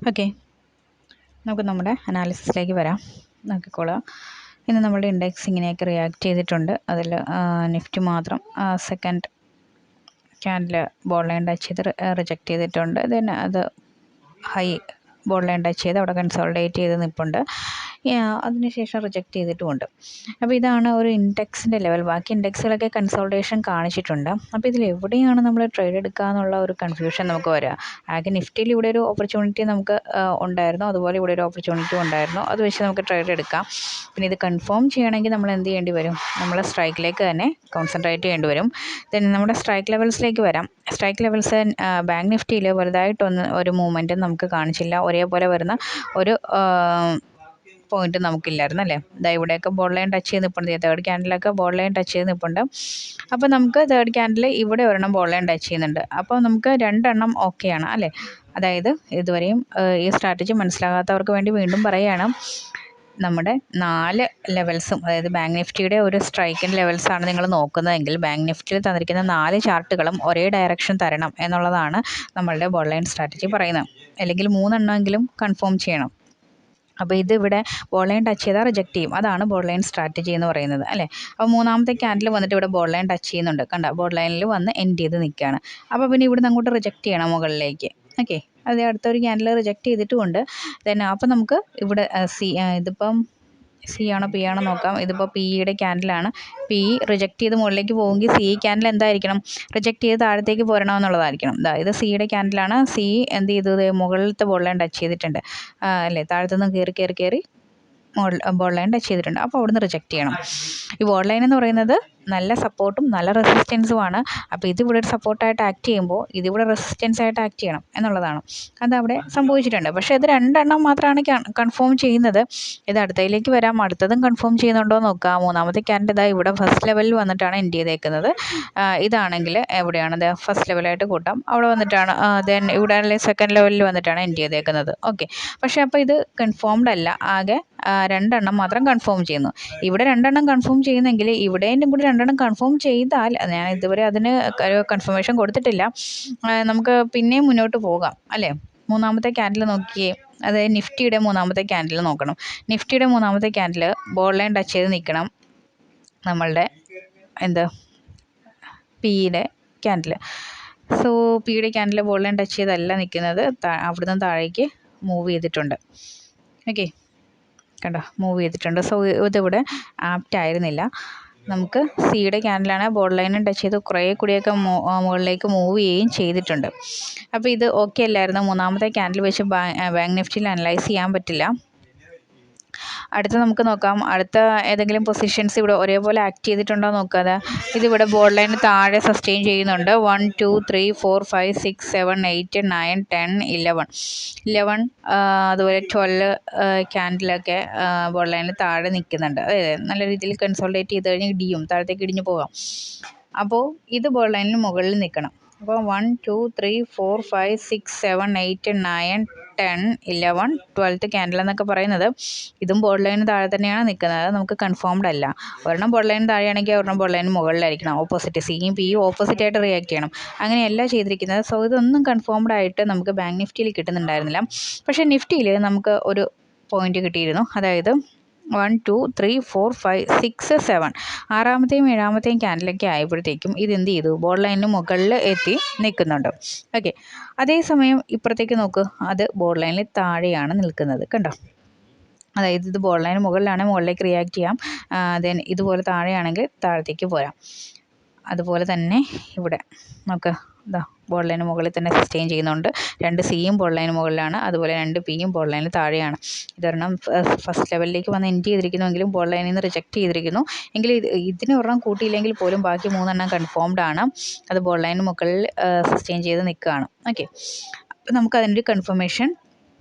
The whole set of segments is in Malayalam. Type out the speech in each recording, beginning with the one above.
ഓക്കെ, നമുക്ക് നമ്മുടെ അനാലിസിസിലേക്ക് വരാം. നോക്കിക്കോളാം. ഇന്ന് നമ്മുടെ ഇൻഡെക്സ് ഇങ്ങനെയൊക്കെ റിയാക്ട് ചെയ്തിട്ടുണ്ട്. അതിൽ നിഫ്റ്റി മാത്രം second candle ball line touch ചെയ്ത് റിജക്റ്റ് ചെയ്തിട്ടുണ്ട്. ദെൻ അത് ഹൈ ബോൾ ലൈൻ ടച്ച് ചെയ്ത് അവിടെ കൺസോൾഡേറ്റ് ചെയ്ത് നിൽപ്പുണ്ട്. അതിനുശേഷം റിജക്റ്റ് ചെയ്തിട്ടുമുണ്ട്. അപ്പോൾ ഇതാണ് ഒരു ഇൻഡെക്സിൻ്റെ ലെവൽ. ബാക്കി ഇൻഡെക്സുകളൊക്കെ കൺസോൾട്ടേഷൻ കാണിച്ചിട്ടുണ്ട്. അപ്പോൾ ഇതിൽ എവിടെയാണ് നമ്മൾ ട്രേഡ് എടുക്കുക എന്നുള്ള ഒരു കൺഫ്യൂഷൻ നമുക്ക് വരിക. ആകെ നിഫ്റ്റിയിൽ ഇവിടെ ഒരു ഓപ്പർച്യൂണിറ്റി നമുക്ക് ഉണ്ടായിരുന്നു, അതുപോലെ ഇവിടെ ഒരു ഓപ്പർച്യൂണിറ്റി ഉണ്ടായിരുന്നു. അത് വെച്ച് നമുക്ക് ട്രേഡ് എടുക്കാം. പിന്നെ ഇത് കൺഫേം ചെയ്യണമെങ്കിൽ നമ്മൾ എന്ത് ചെയ്യേണ്ടി വരും? നമ്മൾ സ്ട്രൈക്കിലേക്ക് തന്നെ കോൺസെൻട്രേറ്റ് ചെയ്യേണ്ടി വരും. ദെൻ നമ്മുടെ സ്ട്രൈക്ക് ലെവൽസിലേക്ക് വരാം. സ്ട്രൈക്ക് ലെവൽസ് ബാങ്ക് നിഫ്റ്റിയിൽ ഒരു മൂവ്മെൻറ്റും നമുക്ക് കാണിച്ചില്ല. ഒരേപോലെ വരുന്ന ഒരു പോയിന്റ് നമുക്കില്ലായിരുന്നു അല്ലേ. ഇവിടെയൊക്കെ ബോൾ ലൈൻ ടച്ച് ചെയ്ത് നിൽപ്പുണ്ട്. തേർഡ് ക്യാൻഡിലൊക്കെ ബോൾ ലൈൻ ടച്ച് ചെയ്ത് നിൽപ്പുണ്ട്. അപ്പോൾ നമുക്ക് തേർഡ് ക്യാൻഡിൽ ഇവിടെ ഒരെണ്ണം ബോൾ ലൈൻ ടച്ച് ചെയ്യുന്നുണ്ട്. അപ്പോൾ നമുക്ക് രണ്ടെണ്ണം ഓക്കെയാണ് അല്ലേ. അതായത് ഇതുവരെയും ഈ സ്ട്രാറ്റജി മനസ്സിലാകാത്തവർക്ക് വേണ്ടി വീണ്ടും പറയുകയാണ്. നമ്മുടെ 4 ലെവൽസും, അതായത് ബാങ്ക് നിഫ്റ്റിയുടെ ഒരു സ്ട്രൈക്കിൻ്റെ ലെവൽസാണ് നിങ്ങൾ നോക്കുന്നതെങ്കിൽ ബാങ്ക് നിഫ്റ്റിയിൽ തന്നിരിക്കുന്ന 4 ചാർട്ടുകളും ഒരേ ഡയറക്ഷൻ തരണം എന്നുള്ളതാണ് നമ്മളുടെ ബോൾ ലൈൻ സ്ട്രാറ്റജി പറയുന്നത്. അല്ലെങ്കിൽ 3 എണ്ണമെങ്കിലും കൺഫേം ചെയ്യണം. അപ്പോൾ ഇതിവിടെ ബോൾ ലൈൻ ടച്ച് ചെയ്താൽ റിജക്റ്റ് ചെയ്യും. അതാണ് ബോൾ ലൈൻ സ്ട്രാറ്റജി എന്ന് പറയുന്നത് അല്ലേ. അപ്പോൾ മൂന്നാമത്തെ ക്യാൻഡിൽ വന്നിട്ട് ഇവിടെ ബോൾ ലൈൻ ടച്ച് ചെയ്യുന്നുണ്ട്. കണ്ട, ബോൾ ലൈനിൽ വന്ന് എൻഡ് ചെയ്ത് നിൽക്കുകയാണ്. അപ്പോൾ പിന്നെ ഇവിടുന്ന് അങ്ങോട്ട് റിജക്റ്റ് ചെയ്യണം മുകളിലേക്ക്. ഓക്കെ, അത് അടുത്തൊരു ക്യാൻഡിൽ റിജക്റ്റ് ചെയ്തിട്ടുമുണ്ട്. ദെൻ അപ്പോൾ നമുക്ക് ഇവിടെ ഇതിപ്പം സി ആണോ പി ആണോ നോക്കാം. ഇതിപ്പോൾ പിയുടെ ക്യാൻഡിലാണ്. പി റിജക്റ്റ് ചെയ്ത് മുകളിലേക്ക് പോകുമെങ്കിൽ സി ക്യാൻഡിൽ എന്തായിരിക്കണം? റിജക്റ്റ് ചെയ്ത് താഴത്തേക്ക് പോരണമെന്നുള്ളതായിരിക്കണം. ഇത് സിയുടെ ക്യാൻഡിലാണ്. സി എന്ത് ചെയ്തു? മുകളിലത്തെ ബോൾ ലൈൻ ടച്ച് ചെയ്തിട്ടുണ്ട് അല്ലേ. താഴത്തുനിന്ന് കയറി ബോൾ ലൈൻ ടച്ച് ചെയ്തിട്ടുണ്ട്. അപ്പോൾ അവിടുന്ന് റിജക്റ്റ് ചെയ്യണം. ഈ ബോൾ ലൈൻ എന്ന് പറയുന്നത് നല്ല സപ്പോർട്ടും നല്ല റെസിസ്റ്റൻസുമാണ്. അപ്പോൾ ഇതിവിടെ ഒരു സപ്പോർട്ടായിട്ട് ആക്ട് ചെയ്യുമ്പോൾ ഇതിവിടെ റെസിസ്റ്റൻസ് ആയിട്ട് ആക്ട് ചെയ്യണം എന്നുള്ളതാണ്. അതവിടെ സംഭവിച്ചിട്ടുണ്ട്. പക്ഷേ ഇത് രണ്ടെണ്ണം മാത്രമാണ് കൺഫേം ചെയ്യുന്നത്. ഇത് അടുത്തതിലേക്ക് വരാം. അടുത്തതും കൺഫേം ചെയ്യുന്നുണ്ടോ നോക്കാം. മൂന്നാമത്തെ ക്യാൻഡിൽ ഇവിടെ ഫസ്റ്റ് ലെവലിൽ വന്നിട്ടാണ് എൻഡ് ചെയ്തേക്കുന്നത്. ഇതാണെങ്കിൽ എവിടെയാണ്? ഫസ്റ്റ് ലെവലായിട്ട് കൂട്ടാം. അവിടെ വന്നിട്ടാണ്. ദെൻ ഇവിടെ സെക്കൻഡ് ലെവലിൽ വന്നിട്ടാണ് എൻഡ് ചെയ്തേക്കുന്നത്. ഓക്കെ, പക്ഷേ അപ്പോൾ ഇത് കൺഫേംഡ് അല്ല. ആകെ 2 എണ്ണം മാത്രം കൺഫേം ചെയ്യുന്നു. ഇവിടെ 2 എണ്ണം കൺഫേം ചെയ്യുന്നെങ്കിൽ ഇവിടെയും കൂടി 2 എണ്ണം കൺഫേം ചെയ്താൽ, ഞാൻ ഇതുവരെ അതിന് കൺഫർമേഷൻ കൊടുത്തിട്ടില്ല, നമുക്ക് പിന്നെയും മുന്നോട്ട് പോകാം അല്ലേ. മൂന്നാമത്തെ ക്യാൻഡിൽ നോക്കിയേ, അതായത് നിഫ്റ്റിയുടെ മൂന്നാമത്തെ ക്യാൻഡിൽ നോക്കണം. നിഫ്റ്റിയുടെ മൂന്നാമത്തെ ക്യാൻഡിൽ ബോൾ ലൈൻ ടച്ച് ചെയ്ത് നിൽക്കണം നമ്മളുടെ പിയുടെ ക്യാൻഡിൽ. സോ പിയുടെ ക്യാൻഡിൽ ബോൾ ലൈൻ ടച്ച് ചെയ്തല്ല നിൽക്കുന്നത്, അവിടുന്ന് താഴേക്ക് മൂവ് ചെയ്തിട്ടുണ്ട്. ഓക്കെ, കണ്ടോ, മൂവ് ചെയ്തിട്ടുണ്ട്. സോ ഇതിവിടെ ആപ്റ്റ് ആയിരുന്നില്ല. നമുക്ക് സിയുടെ ക്യാൻഡിലാണ് ബോർഡ് ലൈനും ടച്ച് ചെയ്ത് കുറേ കൂടിയൊക്കെ മുകളിലേക്ക് മൂവ് ചെയ്യുകയും ചെയ്തിട്ടുണ്ട്. അപ്പോൾ ഇത് ഓക്കെ അല്ലായിരുന്നു. മൂന്നാമത്തെ ക്യാൻഡിൽ വെച്ച് ബാങ്ക് നിഫ്റ്റിയിൽ അനലൈസ് ചെയ്യാൻ പറ്റില്ല. അടുത്ത നമുക്ക് നോക്കാം. അടുത്ത ഏതെങ്കിലും പൊസിഷൻസ് ഇവിടെ ഒരേപോലെ ആക്ട് ചെയ്തിട്ടുണ്ടോ നോക്കാതെ. ഇതിവിടെ ബോർഡ് ലൈന് താഴെ സസ്റ്റെയിൻ ചെയ്യുന്നുണ്ട്. 1 2 3 4 5 6 7 8 9 10 11 അതുപോലെ 12 ക്യാൻഡിലൊക്കെ ബോർഡ് ലൈനിൽ താഴെ നിൽക്കുന്നുണ്ട്. അതായത് നല്ല രീതിയിൽ കൺസോൾട്ടേറ്റ് ചെയ്ത് കഴിഞ്ഞാൽ ഇടിയും, താഴത്തേക്ക് ഇടിഞ്ഞു പോകാം. അപ്പോൾ ഇത് ബോർഡ് ലൈനിന് മുകളിൽ നിൽക്കണം. അപ്പോൾ 1 2 3 4 5 6 7 8 9 10 11 12th ക്യാൻഡിൽ എന്നൊക്കെ പറയുന്നത് ഇതും ബോർഡ് ലൈന് താഴെ തന്നെയാണ് നിൽക്കുന്നത്. അത് നമുക്ക് കൺഫേംഡ് അല്ല. ഒരെണ്ണം ബോർഡ് ലൈൻ താഴെയാണെങ്കിൽ ഒരെണ്ണം ബോർഡ് ലൈന് മുകളിലായിരിക്കണം. ഓപ്പോസിറ്റ് സിയും പിയും ഓപ്പോസിറ്റ് ആയിട്ട് റിയാക്ട് ചെയ്യണം. അങ്ങനെയല്ല ചെയ്തിരിക്കുന്നത്. സോ ഇതൊന്നും കൺഫേംഡ് ആയിട്ട് നമുക്ക് ബാങ്ക് നിഫ്റ്റിയിൽ കിട്ടുന്നുണ്ടായിരുന്നില്ല. പക്ഷേ നിഫ്റ്റിയിൽ നമുക്ക് ഒരു പോയിന്റ് കിട്ടിയിരുന്നു. അതായത് 1 2 3 4 5 6 7 ആറാമത്തെയും ഏഴാമത്തെയും ക്യാൻഡിലൊക്കെ ആയപ്പോഴത്തേക്കും ഇതെന്ത് ചെയ്തു? ബോർഡ് ലൈനിന് മുകളിൽ എത്തി നിൽക്കുന്നുണ്ട്. ഓക്കെ, അതേസമയം ഇപ്പുറത്തേക്ക് നോക്ക്, അത് ബോർഡ് ലൈനിൽ താഴെയാണ് നിൽക്കുന്നത്. കണ്ടോ, അതായത് ഇത് ബോർഡ് ലൈന് മുകളിലാണ്, മുകളിലേക്ക് റിയാക്ട് ചെയ്യാം. ദെൻ ഇതുപോലെ താഴെയാണെങ്കിൽ താഴത്തേക്ക് പോരാം. അതുപോലെ തന്നെ ഇവിടെ നമുക്ക് ബോർഡ് ലൈന് മുകളിൽ തന്നെ സസ്റ്റെയിൻ ചെയ്യുന്നുണ്ട്. 2 സിയും ബോർഡ് ലൈന് മുകളിലാണ്, അതുപോലെ 2 പിയും ബോർഡ് ലൈന് താഴെയാണ്. ഇതൊരെണ്ണം ഫസ്റ്റ് ലെവലിലേക്ക് വന്ന് എൻഡ് ചെയ്തിരിക്കുന്നുവെങ്കിലും ബോർഡ് ലൈനിൽ നിന്ന് റിജക്റ്റ് ചെയ്തിരിക്കുന്നു. എങ്കിൽ ഇതിന് ഒരെണ്ണം കൂട്ടിയില്ലെങ്കിൽ പോലും ബാക്കി 3 എണ്ണം കൺഫേംഡ് ആണ്. അത് ബോർഡ് ലൈന് മുകളിൽ സസ്റ്റെയിൻ ചെയ്ത് നിൽക്കുകയാണ്. ഓക്കെ, അപ്പോൾ നമുക്ക് അതിൻ്റെ കൺഫർമേഷൻ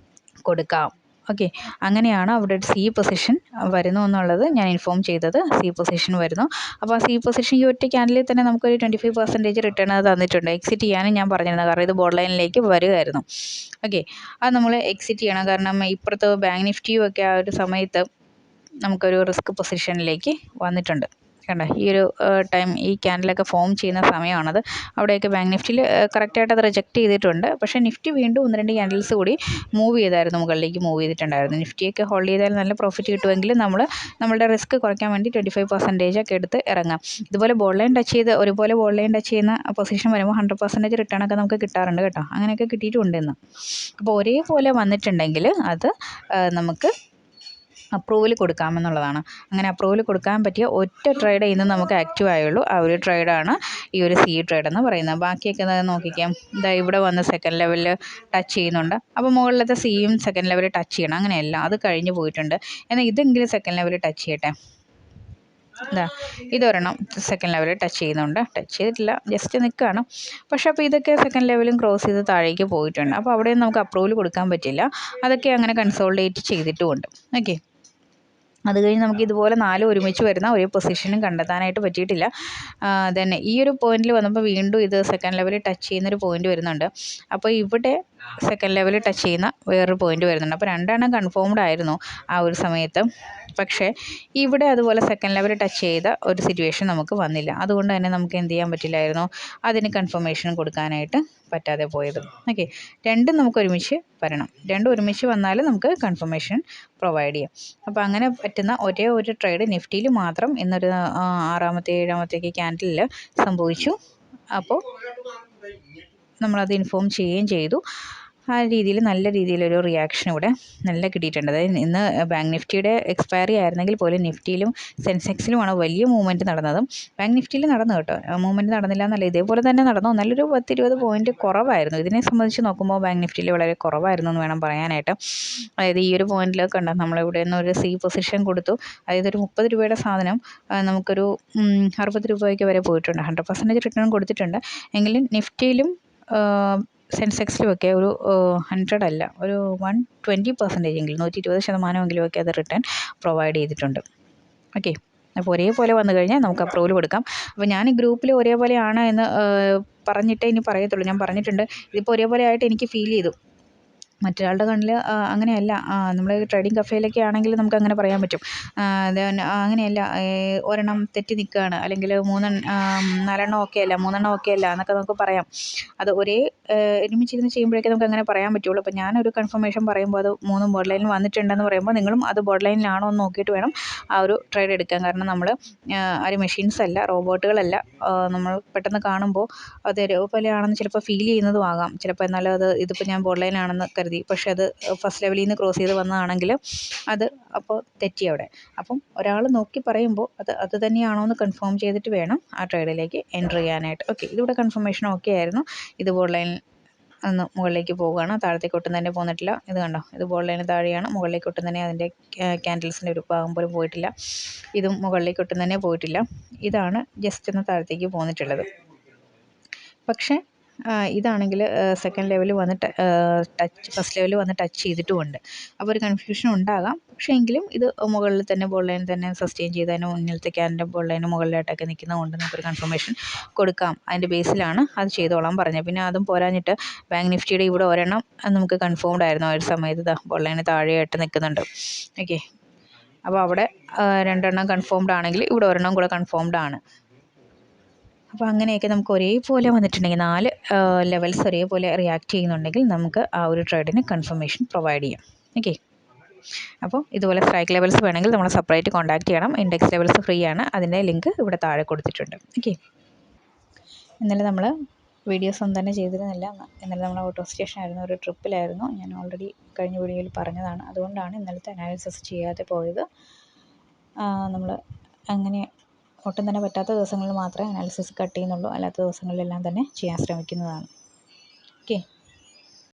കൊടുക്കാം. ഓക്കെ, അങ്ങനെയാണ് അവിടെ ഒരു സി പൊസിഷൻ വരുന്നു എന്നുള്ളത് ഞാൻ ഇൻഫോം ചെയ്തത്. സി പൊസിഷൻ വരുന്നു. അപ്പോൾ ആ സി പൊസിഷൻ ഈ ഒറ്റ ക്യാൻഡിലിൽ തന്നെ നമുക്കൊരു 25% റിട്ടേൺ തന്നിട്ടുണ്ട്. എക്സിറ്റ് ചെയ്യാനും ഞാൻ പറഞ്ഞിരുന്നു, കാരണം ഇത് ബോർഡ് ലൈനിലേക്ക് വരുമായിരുന്നു. ഓക്കെ, അത് നമ്മൾ എക്സിറ്റ് ചെയ്യണം. കാരണം ഇപ്പുറത്ത് ബാങ്ക് നിഫ്റ്റിയും ഒക്കെ ആ ഒരു സമയത്ത് നമുക്കൊരു റിസ്ക് പൊസിഷനിലേക്ക് വന്നിട്ടുണ്ട്. കണ്ടോ ഈ ഒരു ടൈം ഈ ക്യാൻഡിലൊക്കെ ഫോം ചെയ്യുന്ന സമയമാണത്. അവിടെയൊക്കെ ബാങ്ക് നിഫ്റ്റിയിൽ കറക്റ്റായിട്ട് അത് റിജക്റ്റ് ചെയ്തിട്ടുണ്ട്. പക്ഷേ നിഫ്റ്റി വീണ്ടും 1-2 ക്യാൻഡിൽസ് കൂടി മൂവ് ചെയ്തായിരുന്നു, മുകളിലേക്ക് മൂവ് ചെയ്തിട്ടുണ്ടായിരുന്നു. നിഫ്റ്റിയൊക്കെ ഹോൾഡ് ചെയ്താൽ നല്ല പ്രോഫിറ്റ് കിട്ടുമെങ്കിൽ നമ്മളുടെ റിസ്ക് കുറയ്ക്കാൻ വേണ്ടി 25% ഒക്കെ എടുത്ത് ഇറങ്ങാം. ഇതുപോലെ ബോൾ ലൈൻ ടച്ച് ചെയ്ത് ഒരുപോലെ ബോൾ ലൈൻ ടച്ച് ചെയ്യുന്ന പൊസിഷൻ വരുമ്പോൾ 100% റിട്ടേൺ ഒക്കെ നമുക്ക് കിട്ടാറുണ്ട് കേട്ടോ. അങ്ങനെയൊക്കെ കിട്ടിയിട്ടുണ്ട് ഇന്ന്. അപ്പോൾ ഒരേപോലെ വന്നിട്ടുണ്ടെങ്കിൽ അത് നമുക്ക് അപ്രൂവൽ കൊടുക്കാമെന്നുള്ളതാണ്. അങ്ങനെ അപ്രൂവൽ കൊടുക്കാൻ പറ്റിയ ഒറ്റ ട്രേഡ് ഇന്ന് നമുക്ക് ആക്റ്റീവ് ആയുള്ളൂ. ആ ഒരു ട്രേഡാണ് ഈ ഒരു സി ട്രേഡ് എന്ന് പറയുന്നത്. ബാക്കിയൊക്കെ നോക്കിക്കാം. ഇതാ ഇവിടെ വന്ന് സെക്കൻഡ് ലെവലിൽ ടച്ച് ചെയ്യുന്നുണ്ട്. അപ്പോൾ മുകളിലത്തെ സിയും സെക്കൻഡ് ലെവലിൽ ടച്ച് ചെയ്യണം, അങ്ങനെയല്ല, അത് കഴിഞ്ഞ് പോയിട്ടുണ്ട്. എന്നാൽ ഇതെങ്കിലും സെക്കൻഡ് ലെവലിൽ ടച്ച് ചെയ്യട്ടെ. ഇതാ ഇതൊരെണ്ണം സെക്കൻഡ് ലെവലിൽ ടച്ച് ചെയ്യുന്നുണ്ട്. ടച്ച് ചെയ്തിട്ടില്ല, ജസ്റ്റ് നിൽക്കുകയാണ്. പക്ഷേ അപ്പോൾ ഇതൊക്കെ സെക്കൻഡ് ലെവലും ക്രോസ് ചെയ്ത് താഴേക്ക് പോയിട്ടുണ്ട്. അപ്പോൾ അവിടെ നമുക്ക് അപ്രൂവൽ കൊടുക്കാൻ പറ്റില്ല. അതൊക്കെ അങ്ങനെ കൺസോൾഡേറ്റ് ചെയ്തിട്ടുമുണ്ട്. ഓക്കെ, അത് കഴിഞ്ഞ് നമുക്ക് ഇതുപോലെ 4 ഒരുമിച്ച് വരുന്ന ഒരു പൊസിഷനും കണ്ടെത്താനായിട്ട് പറ്റിയിട്ടില്ല. തന്നെ ഈ ഒരു പോയിന്റിൽ വന്നപ്പോൾ വീണ്ടും ഇത് സെക്കൻഡ് ലെവലിൽ ടച്ച് ചെയ്യുന്നൊരു പോയിന്റ് വരുന്നുണ്ട്. അപ്പോൾ ഇവിടെ സെക്കൻഡ് ലെവലിൽ ടച്ച് ചെയ്യുന്ന വേറൊരു പോയിന്റ് വരുന്നുണ്ട്. അപ്പോൾ 2 എണ്ണം കൺഫേംഡ് ആയിരുന്നു ആ ഒരു സമയത്ത്. പക്ഷേ ഇവിടെ അതുപോലെ സെക്കൻഡ് ലെവൽ ടച്ച് ചെയ്ത ഒരു സിറ്റുവേഷൻ നമുക്ക് വന്നില്ല. അതുകൊണ്ട് തന്നെ നമുക്ക് എന്ത് ചെയ്യാൻ പറ്റില്ലായിരുന്നു, അതിന് കൺഫർമേഷൻ കൊടുക്കാനായിട്ട് പറ്റാതെ പോയത്. ഓക്കെ, രണ്ടും നമുക്ക് ഒരുമിച്ച് വരണം. രണ്ടും ഒരുമിച്ച് വന്നാൽ നമുക്ക് കൺഫർമേഷൻ പ്രൊവൈഡ് ചെയ്യാം. അപ്പോൾ അങ്ങനെ പറ്റുന്ന ഒരേ ഒരു ട്രേഡ് നിഫ്റ്റിയിൽ മാത്രം ഇന്നൊരു 6-ാമത്തെ 7-ാമത്തേക്ക് ക്യാൻഡിലിൽ സംഭവിച്ചു. അപ്പോൾ നമ്മളത് ഇൻഫോം ചെയ്യുകയും ചെയ്തു. ആ രീതിയിൽ നല്ല രീതിയിലൊരു റിയാക്ഷൻ ഇവിടെ നല്ല കിട്ടിയിട്ടുണ്ട്. അതായത് ഇന്ന് ബാങ്ക് നിഫ്റ്റിയുടെ എക്സ്പയറി ആയിരുന്നെങ്കിൽ പോലും നിഫ്റ്റിയിലും സെൻസെക്സിലുമാണ് വലിയ മൂവ്മെൻറ്റ് നടന്നത്. ബാങ്ക് നിഫ്റ്റിയിൽ നടന്നു കേട്ടോ, മൂവ്മെൻറ്റ് നടന്നില്ല എന്നല്ല, ഇതേപോലെ തന്നെ നടന്നു. നല്ലൊരു 10-20 പോയിൻറ്റ് കുറവായിരുന്നു. ഇതിനെ സംബന്ധിച്ച് നോക്കുമ്പോൾ ബാങ്ക് നിഫ്റ്റിയിൽ വളരെ കുറവായിരുന്നു എന്ന് വേണം പറയാനായിട്ട്. അതായത് ഈ ഒരു പോയിന്റിൽ കണ്ട നമ്മളിവിടെ നിന്ന് ഒരു സി പൊസിഷൻ കൊടുത്തു. അതായത് ഒരു 30 രൂപയുടെ സാധനം നമുക്കൊരു 60 രൂപയ്ക്ക് വരെ പോയിട്ടുണ്ട്. 100% റിട്ടേൺ കൊടുത്തിട്ടുണ്ട്. എങ്കിലും നിഫ്റ്റിയിലും സെൻസെക്സിലുമൊക്കെ ഒരു 100 അല്ല, ഒരു 120% എങ്കിലും 120% ഒക്കെ അത് റിട്ടേൺ പ്രൊവൈഡ് ചെയ്തിട്ടുണ്ട്. ഓക്കെ, അപ്പോൾ ഒരേപോലെ വന്നു കഴിഞ്ഞാൽ നമുക്ക് അപ്രൂവൽ കൊടുക്കാം. അപ്പോൾ ഞാൻ ഈ ഗ്രൂപ്പിൽ ഒരേപോലെയാണ് എന്ന് പറഞ്ഞിട്ടേ ഇനി പറയത്തുള്ളൂ. ഞാൻ പറഞ്ഞിട്ടുണ്ട്, ഇതിപ്പോൾ ഒരേപോലെ ആയിട്ട് എനിക്ക് ഫീൽ ചെയ്തു. മറ്റൊരാളുടെ കണ്ണിൽ അങ്ങനെയല്ല. നമ്മൾ ട്രേഡിംഗ് കഫേയിലൊക്കെ ആണെങ്കിൽ നമുക്ക് അങ്ങനെ പറയാൻ പറ്റും. അങ്ങനെയല്ല, ഒരെണ്ണം തെറ്റി നിൽക്കുകയാണ്, അല്ലെങ്കിൽ 4 ഓക്കെ അല്ല, 3 ഓക്കെ അല്ല എന്നൊക്കെ നമുക്ക് പറയാം. അത് ഒരുമിച്ചിരുന്ന് ചെയ്യുമ്പോഴേക്കും നമുക്ക് അങ്ങനെ പറയാൻ പറ്റുള്ളൂ. അപ്പോൾ ഞാനൊരു കൺഫർമേഷൻ പറയുമ്പോൾ അത് 3 ബോർഡ് ലൈനിൽ വന്നിട്ടുണ്ടെന്ന് പറയുമ്പോൾ നിങ്ങളും അത് ബോർഡ് ലൈനിലാണോ എന്ന് നോക്കിയിട്ട് വേണം ആ ഒരു ട്രേഡ് എടുക്കാൻ. കാരണം നമ്മൾ ആരും മെഷീൻസ് അല്ല, റോബോട്ടുകളല്ല. നമ്മൾ പെട്ടെന്ന് കാണുമ്പോൾ അത് ഒരേപോലെയാണെന്ന് ചിലപ്പോൾ ഫീൽ ചെയ്യുന്നതും ആകാം. ചിലപ്പോൾ എന്നാലും ഇതിപ്പോൾ ഞാൻ ബോർഡ് ലൈനാണെന്ന് കരുതി, പക്ഷേ അത് ഫസ്റ്റ് ലെവലിൽ നിന്ന് ക്രോസ് ചെയ്ത് വന്നതാണെങ്കിൽ അത് അപ്പോൾ തെറ്റി അവിടെ. അപ്പം ഒരാൾ നോക്കി പറയുമ്പോൾ അത് തന്നെയാണോ എന്ന് കൺഫേം ചെയ്തിട്ട് വേണം ആ ട്രേഡിലേക്ക് എൻ്റർ ചെയ്യാനായിട്ട്. ഓക്കെ, ഇതിവിടെ കൺഫർമേഷൻ ഓക്കെ ആയിരുന്നു. ഇത് ബോർഡ് ലൈൻ ഒന്ന് മുകളിലേക്ക് പോവുകയാണ്, താഴത്തേക്ക് ഒട്ടും തന്നെ പോന്നിട്ടില്ല. ഇത് കണ്ടോ, ഇത് ബോർഡ് ലൈന് താഴെയാണ്, മുകളിലേക്ക് ഒട്ടും തന്നെ അതിൻ്റെ ക്യാൻഡിൽസിൻ്റെ ഒരു ഭാഗം പോലും പോയിട്ടില്ല. ഇതും മുകളിലേക്ക് ഒട്ടും തന്നെ പോയിട്ടില്ല. ഇതാണ് ജസ്റ്റ് ഒന്ന് താഴത്തേക്ക് പോന്നിട്ടുള്ളത്. പക്ഷേ ഇതാണെങ്കിൽ സെക്കൻഡ് ലെവൽ വന്ന് ഫസ്റ്റ് ലെവൽ വന്ന് ടച്ച് ചെയ്തിട്ടുമുണ്ട്. അപ്പോൾ ഒരു കൺഫ്യൂഷൻ ഉണ്ടാകാം. പക്ഷേ എങ്കിലും ഇത് മുകളിൽ തന്നെ ബോൾ ലൈൻ തന്നെ സസ്റ്റെയിൻ ചെയ്ത് അതിന് മുന്നിലത്തെ ക്യാൻഡിൻ്റെ ബോൾ ലൈന് മുകളിലായിട്ടൊക്കെ നിൽക്കുന്നതുകൊണ്ട് നമുക്കൊരു കൺഫർമേഷൻ കൊടുക്കാം. അതിൻ്റെ ബേസിലാണ് അത് ചെയ്തോളാൻ പറഞ്ഞത്. പിന്നെ അതും പോരാഞ്ഞിട്ട് ബാങ്ക് നിഫ്റ്റിയുടെ ഇവിടെ ഒരെണ്ണം നമുക്ക് കൺഫേംഡ് ആയിരുന്നു. ആ ഒരു സമയത്ത് ബോൾ ലൈന് താഴെയായിട്ട് നിൽക്കുന്നുണ്ട്. ഓക്കെ, അപ്പോൾ അവിടെ 2 എണ്ണം കൺഫേംഡ് ആണെങ്കിൽ ഇവിടെ ഒരെണ്ണം കൂടെ കൺഫേംഡ് ആണ്. അപ്പോൾ അങ്ങനെയൊക്കെ നമുക്ക് ഒരേപോലെ വന്നിട്ടുണ്ടെങ്കിൽ 4 ലെവൽസ് ഒരേപോലെ റിയാക്ട് ചെയ്യുന്നുണ്ടെങ്കിൽ നമുക്ക് ആ ഒരു ട്രേഡിന് കൺഫർമേഷൻ പ്രൊവൈഡ് ചെയ്യാം. ഓക്കെ, അപ്പോൾ ഇതുപോലെ സ്ട്രൈക്ക് ലെവൽസ് വേണമെങ്കിൽ നമ്മൾ സെപ്പറേറ്റ് കോൺടാക്ട് ചെയ്യണം. ഇൻഡെക്സ് ലെവൽസ് ഫ്രീ ആണ്, അതിൻ്റെ ലിങ്ക് ഇവിടെ താഴെ കൊടുത്തിട്ടുണ്ട്. ഓക്കെ, ഇന്നലെ നമ്മൾ വീഡിയോസ് ഒന്നും തന്നെ ചെയ്തിരുന്നില്ല. ഇന്നലെ നമ്മൾ ഓട്ടോ സ്റ്റേഷനായിരുന്നു, ഒരു ട്രിപ്പിലായിരുന്നു. ഞാൻ ഓൾറെഡി കഴിഞ്ഞ വീഡിയോയിൽ പറഞ്ഞതാണ്. അതുകൊണ്ടാണ് ഇന്നലത്തെ അനാലിസിസ് ചെയ്യാതെ പോയത്. നമ്മൾ അങ്ങനെ ഒട്ടും തന്നെ പറ്റാത്ത ദിവസങ്ങളിൽ മാത്രമേ അനാലിസിസ് കട്ട് ചെയ്യുന്നുള്ളൂ. അല്ലാത്ത ദിവസങ്ങളിലെല്ലാം തന്നെ ചെയ്യാൻ ശ്രമിക്കുന്നതാണ്. ഓക്കെ.